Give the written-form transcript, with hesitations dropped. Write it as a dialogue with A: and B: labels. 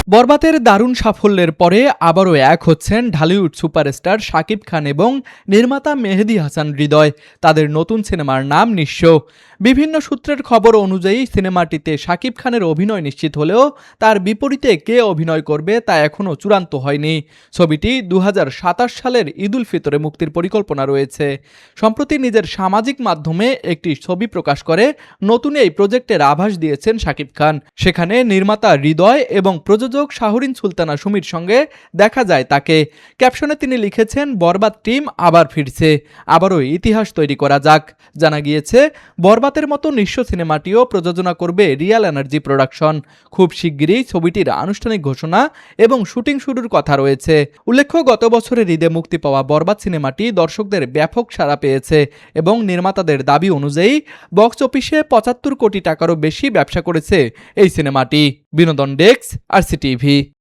A: বরবাদের দারুণ সাফল্যের পরে আবারও এক হচ্ছেন ঢালিউড সুপারস্টার শাকিব খান এবং নির্মাতা মেহেদী হাসান হৃদয়। তাদের নতুন সিনেমার নাম নিঃস্ব। বিভিন্ন সূত্রের খবর অনুযায়ী সিনেমাটিতে শাকিব খানের অভিনয় নিশ্চিত হলেও তার বিপরীতে কে অভিনয় করবে তা এখনও চূড়ান্ত হয়নি। ছবিটি 2027 সালের ঈদ উল ফিতরে মুক্তির পরিকল্পনা রয়েছে। সম্প্রতি নিজের সামাজিক মাধ্যমে একটি ছবি প্রকাশ করে নতুন এই প্রজেক্টের আভাস দিয়েছেন শাকিব খান। সেখানে নির্মাতা হৃদয় এবং প্রযোজক শাহরিন সুলতানা সুমির সঙ্গে দেখা যায় তাকে। ক্যাপশনে তিনি লিখেছেন, বরবাদ টিম আবার ফিরছে, আবারও ইতিহাস তৈরি করা যাক। জানা গিয়েছে বরবাদের মতো নিঃস্ব সিনেমাটিও প্রযোজনা করবে রিয়াল এনার্জি প্রোডাকশন। খুব শিগগিরই ছবিটির আনুষ্ঠানিক ঘোষণা এবং শুটিং শুরুর কথা রয়েছে। উল্লেখ্য, গত বছরের ঈদে মুক্তি পাওয়া বরবাদ সিনেমাটি দর্শকদের ব্যাপক সাড়া পেয়েছে এবং নির্মাতাদের দাবি অনুযায়ী বক্স অফিসে 75 কোটি টাকারও বেশি ব্যবসা করেছে এই সিনেমাটি। বিনোদন ডেস্ক, RCTV।